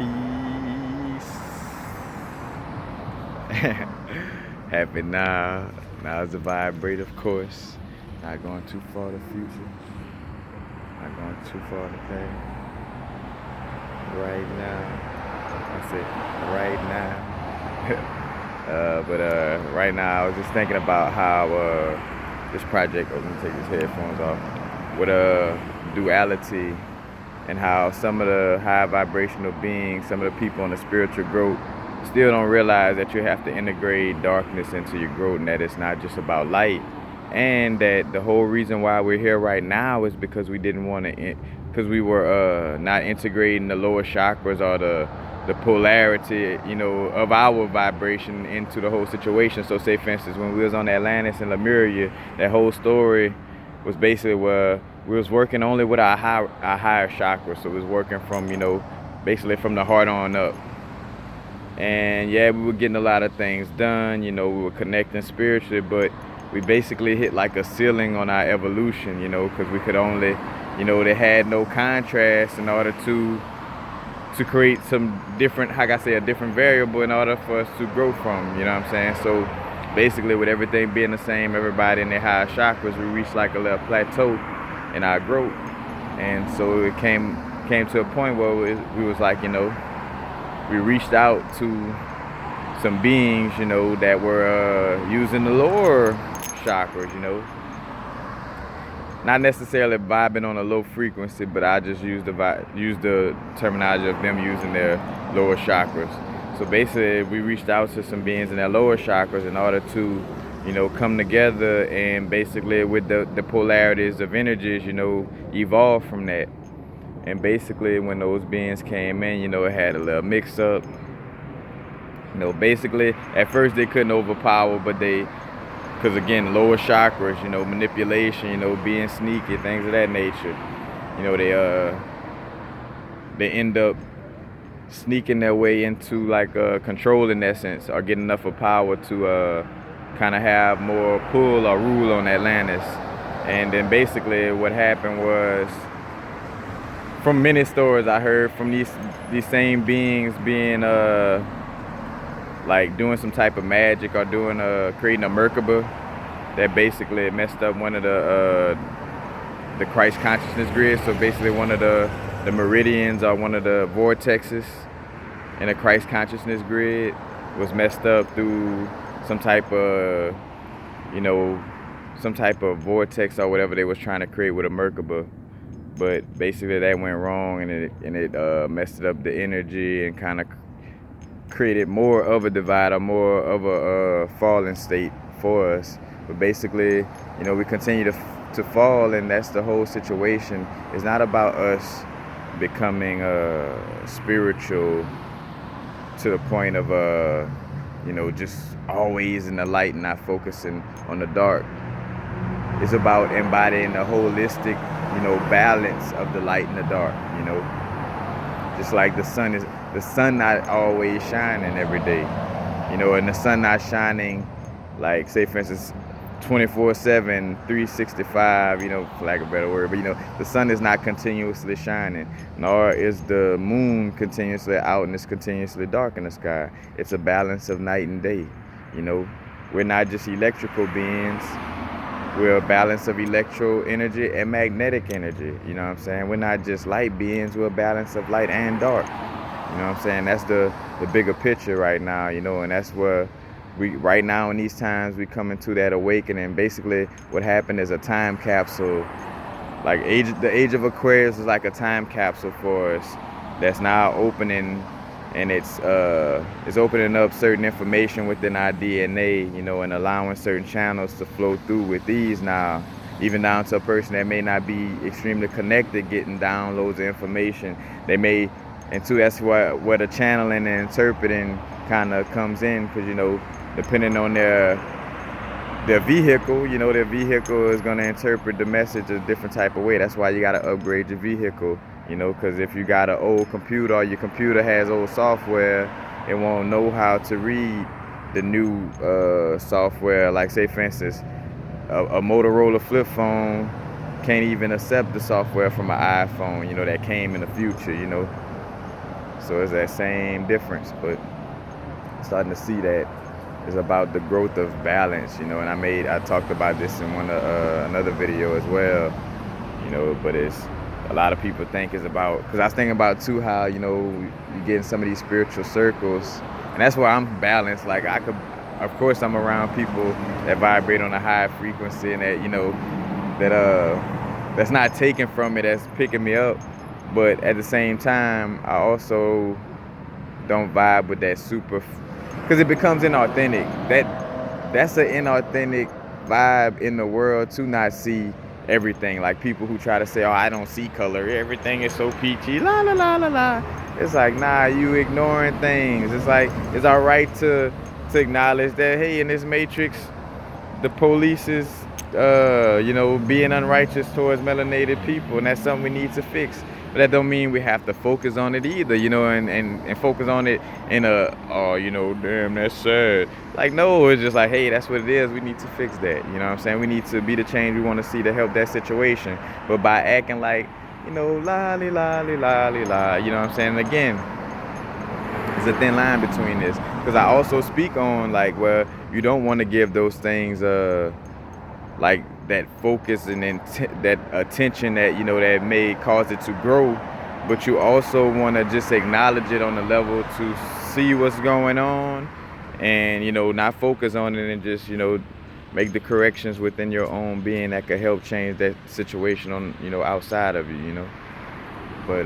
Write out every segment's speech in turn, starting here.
Peace. Happy now. Now's the vibrate, of course. Not going too far to the future. Not going too far to the past. Right now. I said right now. But right now I was just thinking about how this project. Oh, let me take these headphones off. With duality, and how some of the high vibrational beings, some of the people on the spiritual growth, still don't realize that you have to integrate darkness into your growth, and that it's not just about light, and that the whole reason why we're here right now is because we didn't want to, because we were not integrating the lower chakras or the polarity, of our vibration into the whole situation. So say for instance, when we was on Atlantis and Lemuria, that whole story was basically where we was working only with our higher chakra. So it was working from, basically from the heart on up. And yeah, we were getting a lot of things done, we were connecting spiritually, but we basically hit like a ceiling on our evolution, because we could only, they had no contrast in order to create some different, how can I say, a different variable in order for us to grow from, you know what I'm saying? So basically with everything being the same, everybody in their higher chakras, we reached like a little plateau in our growth. And so it came to a point where we was like, we reached out to some beings, that were using the lower chakras, not necessarily vibing on a low frequency, but I just use the terminology of them using their lower chakras. So basically, we reached out to some beings in their lower chakras in order to, come together and basically with the polarities of energies, evolve from that. And basically, when those beings came in, it had a little mix-up. Basically, at first they couldn't overpower, but because again, lower chakras, manipulation, being sneaky, things of that nature, they end up sneaking their way into like control in essence, or getting enough of power to kind of have more pull or rule on Atlantis. And then basically what happened was, from many stories I heard from these same beings being like doing some type of magic or doing creating a Merkaba that basically messed up one of the Christ consciousness grid. So basically one of the meridians or one of the vortexes in a Christ consciousness grid was messed up through some type of vortex or whatever they was trying to create with a Merkaba. But basically that went wrong, and it messed up the energy and kind of created more of a divide or more of a fallen state for us. But basically, we continue to fall, and that's the whole situation. It's not about us becoming spiritual to the point of just always in the light and not focusing on the dark. It's about embodying the holistic, balance of the light and the dark, just like the sun not always shining every day, and the sun not shining, like say for instance 24/7, 365, for lack of a better word, but the sun is not continuously shining, nor is the moon continuously out and it's continuously dark in the sky. It's a balance of night and day. We're not just electrical beings. We're a balance of electro energy and magnetic energy. You know what I'm saying? We're not just light beings. We're a balance of light and dark. You know what I'm saying? That's the bigger picture right now, and that's where right now in these times, we come into that awakening. Basically, what happened is a time capsule. Like the age of Aquarius is like a time capsule for us that's now opening, and it's opening up certain information within our DNA, and allowing certain channels to flow through with ease now, even down to a person that may not be extremely connected, getting downloads of information. They may, and too, that's where the channeling and interpreting kind of comes in, because depending on their vehicle, their vehicle is going to interpret the message a different type of way. That's why you got to upgrade your vehicle. Because if you got an old computer or your computer has old software, it won't know how to read the new software. Like say for instance, a Motorola flip phone can't even accept the software from an iPhone, that came in the future, So it's that same difference, but starting to see that it's about the growth of balance, and I talked about this in another video as well, but it's a lot of people think it's about, because I was thinking about too how, you get in some of these spiritual circles, and that's where I'm balanced. Like of course I'm around people that vibrate on a high frequency, and that, that's not taken from it, that's picking me up. But at the same time, I also don't vibe with that super, because it becomes inauthentic. That's an inauthentic vibe in the world, to not see everything. Like people who try to say, oh, I don't see color, everything is so peachy, la la la la la. It's like, nah, you ignoring things. It's like, it's all right to acknowledge that, hey, in this matrix, the police is being unrighteous towards melanated people, and that's something we need to fix. But that don't mean we have to focus on it either, and focus on it in oh, damn, that's sad. Like, no, it's just like, hey, that's what it is. We need to fix that. You know what I'm saying? We need to be the change we want to see to help that situation. But by acting like, la li la li la li la, you know what I'm saying? And again, there's a thin line between this, because I also speak on, like, well, you don't want to give those things like that focus and that attention that that may cause it to grow, but you also want to just acknowledge it on the level to see what's going on, and not focus on it, and just make the corrections within your own being that could help change that situation on outside of you. But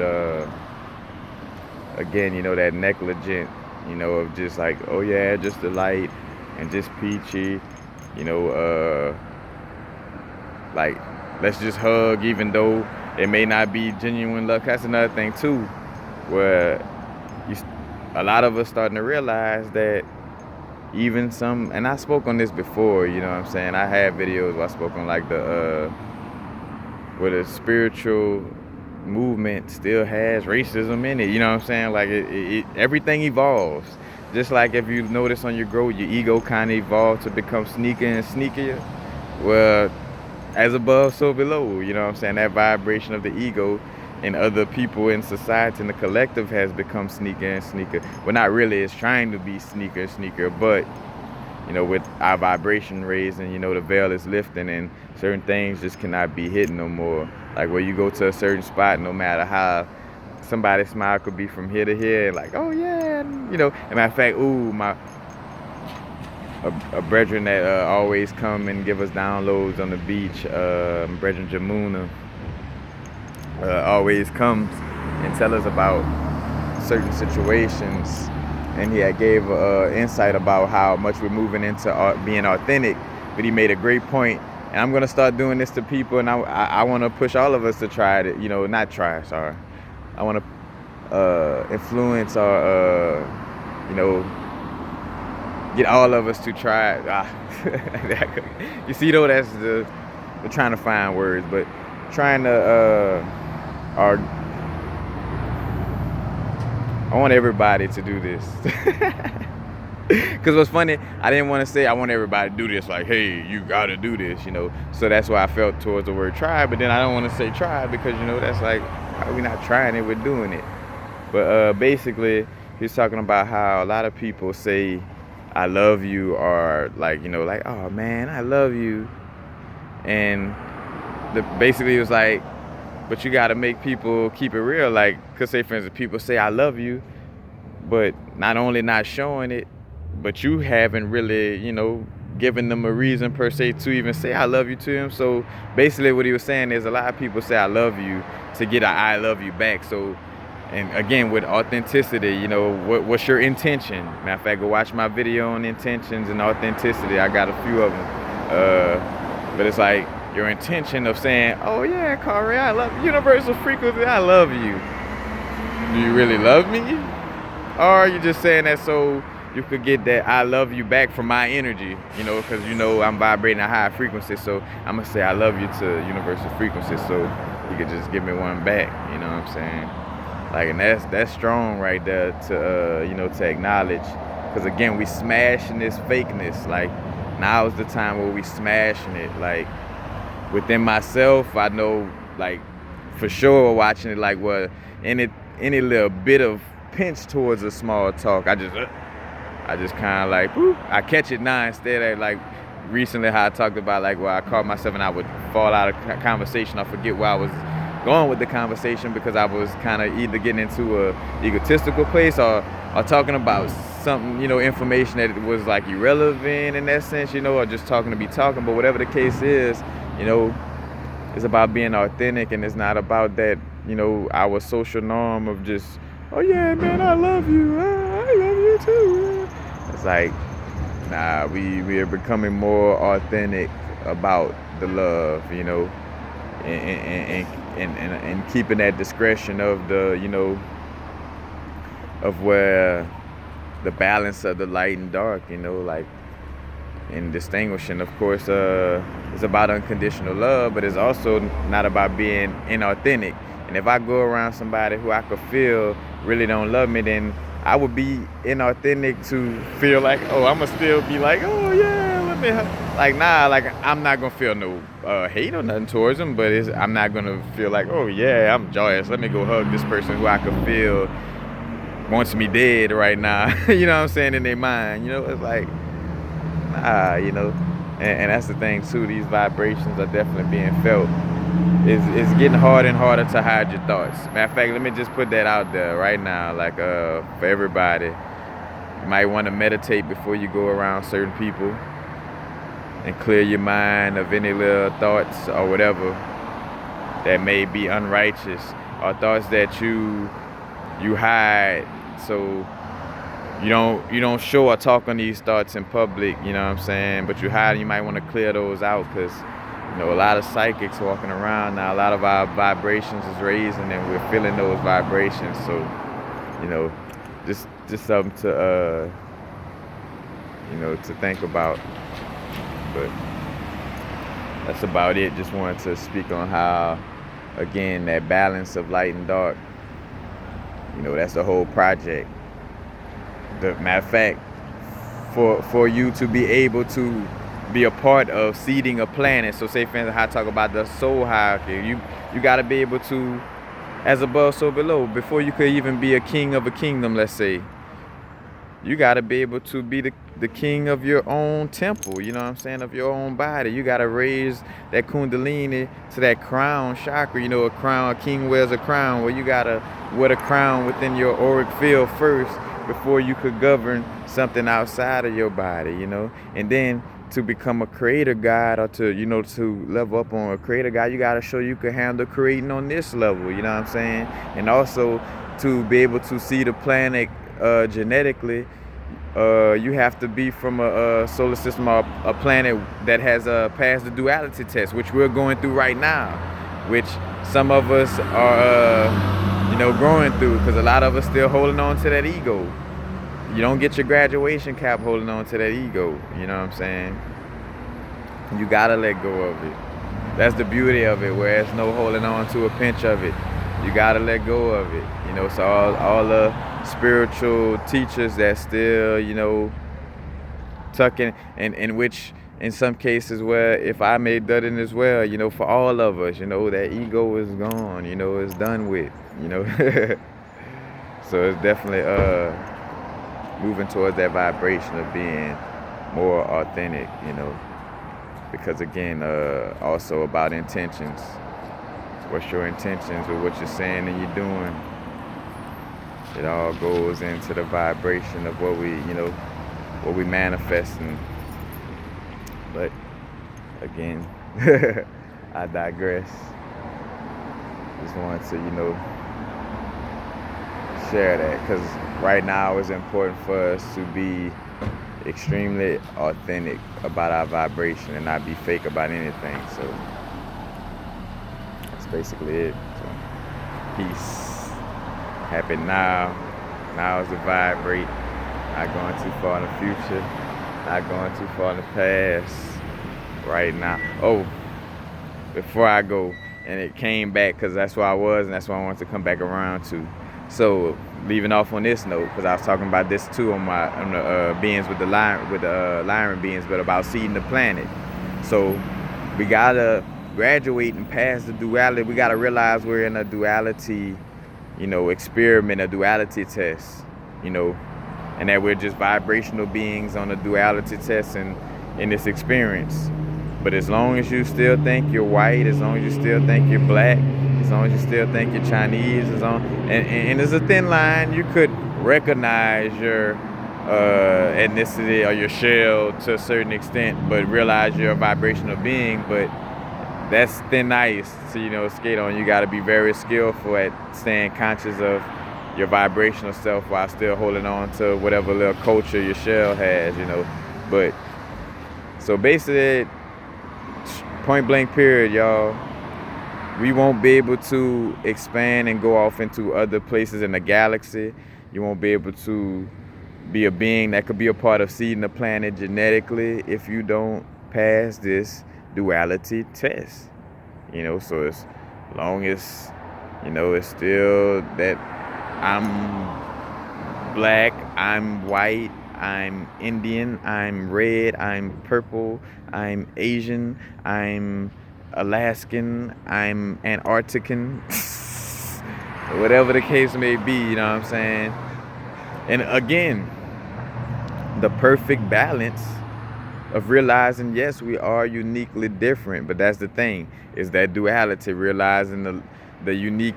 again, that negligent, of just like, oh yeah, just the light and just peachy, like, let's just hug, even though it may not be genuine love. That's another thing too, where a lot of us starting to realize that even some, and I spoke on this before, you know what I'm saying? I had videos where I spoke on, like, where the spiritual movement still has racism in it, you know what I'm saying? Like, everything evolves. Just like if you notice on your growth, your ego kind of evolved to become sneaker and sneakier. Well, as above, so below, you know what I'm saying? That vibration of the ego and other people in society and the collective has become sneaker and sneaker. Well, not really, it's trying to be sneaker, but, with our vibration raising, the veil is lifting, and certain things just cannot be hidden no more. Like, where you go to a certain spot, no matter how somebody's smile could be from here to here, like, oh yeah, as a matter of fact, a brethren that always come and give us downloads on the beach, brethren Jamuna, always comes and tell us about certain situations, and he had gave insight about how much we're moving into being authentic. But he made a great point, and I'm gonna start doing this to people, and I want to push all of us to try it. Not try, sorry. I want to influence or get all of us to try it. You see, though, that's the trying to find words, but trying to I want everybody to do this. Because what's funny, I didn't want to say I want everybody to do this, like, hey, you gotta do this, so that's why I felt towards the word try. But then I don't want to say try, because that's like, we're not trying it, we're doing it. But basically, he's talking about how a lot of people say I love you, or like, like, oh man, I love you, and basically it was like, but you got to make people keep it real. Like, cause say for instance, people say I love you, but not only not showing it, but you haven't really given them a reason per se to even say I love you to them. So basically what he was saying is, a lot of people say I love you to get a I love you back. So, and again, with authenticity, what's your intention? Matter of fact, go watch my video on intentions and authenticity. I got a few of them. But it's like your intention of saying, oh yeah, Corey, I love you. Universal frequency, I love you. Do you really love me? Or are you just saying that so you could get that I love you back from my energy? Because I'm vibrating a high frequency. So I'm going to say I love you to universal frequency, so you could just give me one back. You know what I'm saying? Like, and that's strong right there to to acknowledge, because again, we smashing this fakeness. Like, now is the time where we smashing it. Like, within myself, I know, like, for sure, watching it, like, well, any little bit of pinch towards a small talk, I just kind of like, whoop, I catch it now instead of like recently how I talked about like where I caught myself and I would fall out of conversation. I forget where I was going with the conversation because I was kind of either getting into a egotistical place or talking about something, information that was like irrelevant in that sense, or just talking to be talking. But whatever the case is, it's about being authentic, and it's not about that, our social norm of just, oh yeah, man, I love you. I love you too. It's like, nah, we are becoming more authentic about the love, and keeping that discretion of the, of where the balance of the light and dark, like, and distinguishing, of course, it's about unconditional love, but it's also not about being inauthentic. And if I go around somebody who I could feel really don't love me, then I would be inauthentic to feel like, oh, I'm gonna still be like, oh yeah, let me, like, nah, like I'm not gonna feel no hate or nothing towards them, but I'm not gonna feel like, oh yeah, I'm joyous, let me go hug this person who I could feel wants me dead right now, you know what I'm saying, in their mind, it's like, nah, and that's the thing too, these vibrations are definitely being felt. It's getting harder and harder to hide your thoughts. Matter of fact, let me just put that out there right now, like for everybody. You might want to meditate before you go around certain people and clear your mind of any little thoughts or whatever that may be unrighteous or thoughts that you hide, so you don't show or talk on these thoughts in public, you know what I'm saying, but you hide. You might want to clear those out because a lot of psychics walking around now, a lot of our vibrations is raising and we're feeling those vibrations. So just something to to think about. But that's about it. Just wanted to speak on how, again, that balance of light and dark, that's the whole project. The matter of fact, for you to be able to be a part of seeding a planet. So say, for instance, I talk about the soul hierarchy. You got to be able to, as above, so below. Before you could even be a king of a kingdom, let's say, you got to be able to be the king of your own temple, you know what I'm saying, of your own body. You got to raise that kundalini to that crown chakra. A king wears a crown. Well, you got to wear the crown within your auric field first before you could govern something outside of your body, and then to become a creator god, or to to level up on a creator god, you got to show you can handle creating on this level, you know what I'm saying. And also to be able to see the planet genetically, you have to be from a solar system or a planet that has passed the duality test, which we're going through right now, which some of us are growing through, because a lot of us still holding on to that ego. You don't get your graduation cap holding on to that ego, you know what I'm saying? You gotta let go of it. That's the beauty of it, where there's no holding on to a pinch of it. You gotta let go of it, so all the spiritual teachers that still, tucking, and which in some cases where, if I made that in as well, for all of us, that ego is gone, it's done with, So it's definitely moving towards that vibration of being more authentic, because again, also about intentions. What's your intentions with what you're saying and you're doing? It all goes into the vibration of what we manifesting. But again, I digress. Just wanted to, share that, because right now it's important for us to be extremely authentic about our vibration and not be fake about anything. So that's basically it. So, peace. Happy now. Now is to vibrate. Not going too far in the future. Not going too far in the past. Right now. Oh, before I go, and it came back because that's where I was, and that's what I wanted to come back around to. So leaving off on this note, because I was talking about this too on the beings with the Lyran beings, but about seeding the planet. So we gotta graduate and pass the duality. We gotta realize we're in a duality experiment, a duality test, you know, and that we're just vibrational beings on a duality test and in this experience. But as long as you still think you're white, as long as you still think you're black, as long as you still think you're Chinese, and there's a thin line, you could recognize your ethnicity or your shell to a certain extent, but realize you're a vibrational being. But that's thin ice to skate on. You got to be very skillful at staying conscious of your vibrational self while still holding on to whatever little culture your shell has. But so basically, point blank period, y'all, we won't be able to expand and go off into other places in the galaxy. You won't be able to be a being that could be a part of seeding the planet genetically if you don't pass this duality test. So as long as it's still that I'm black, I'm white, I'm Indian, I'm red, I'm purple, I'm Asian, I'm Alaskan, I'm Antarctican, whatever the case may be, you know what I'm saying? And again, the perfect balance of realizing, yes, we are uniquely different, but that's the thing, is that duality, realizing the unique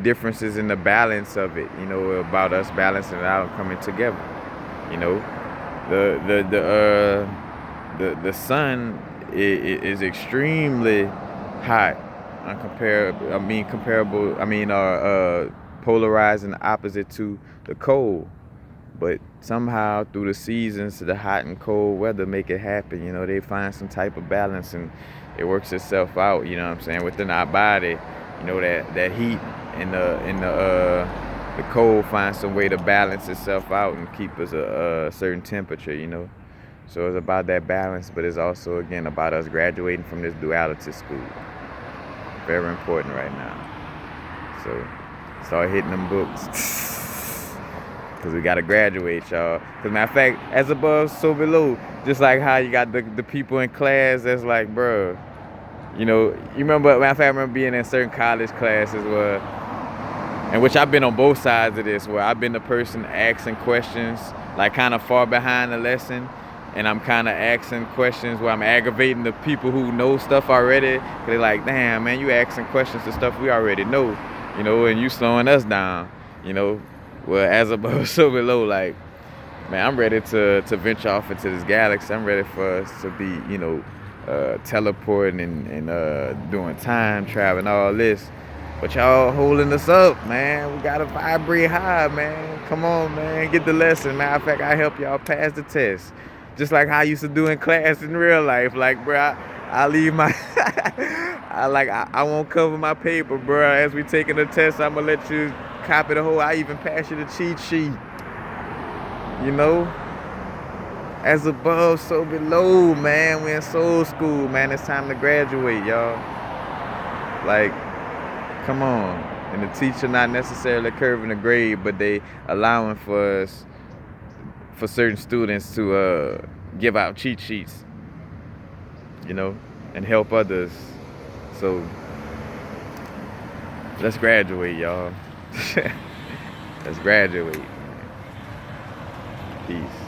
differences in the balance of it, about us balancing it out and coming together. The sun is extremely hot, polarizing opposite to the cold. But somehow through the seasons, the hot and cold weather make it happen. They find some type of balance and it works itself out, within our body. That heat and the cold finds some way to balance itself out and keep us a certain temperature. So it's about that balance, but it's also, again, about us graduating from this duality school. Very important right now. So start hitting them books. Because we got to graduate, y'all. Because matter of fact, as above, so below. Just like how you got the people in class that's like, bruh, you remember, matter of fact, I remember being in certain college classes in which I've been on both sides of this, where I've been the person asking questions, like kind of far behind the lesson, and I'm kind of asking questions where I'm aggravating the people who know stuff already. Cause they're like, damn, man, you asking questions to stuff we already know, and you slowing us down, Well, as above, so below, like, man, I'm ready to venture off into this galaxy. I'm ready for us to be, teleporting and doing time travel and all this. But y'all holding us up, man. We got to vibrate high, man. Come on, man. Get the lesson. Matter of fact, I help y'all pass the test. Just like how I used to do in class in real life. Like, bro, I leave my... I won't cover my paper, bro. As we taking the test, I'm going to let you... copy the whole. I even pass you the cheat sheet. As above, so below, man. We're in soul school, man. It's time to graduate, y'all. Like, come on. And the teacher not necessarily curving the grade, but they allowing for certain students to give out cheat sheets, and help others. So let's graduate, y'all. Let's graduate. Peace.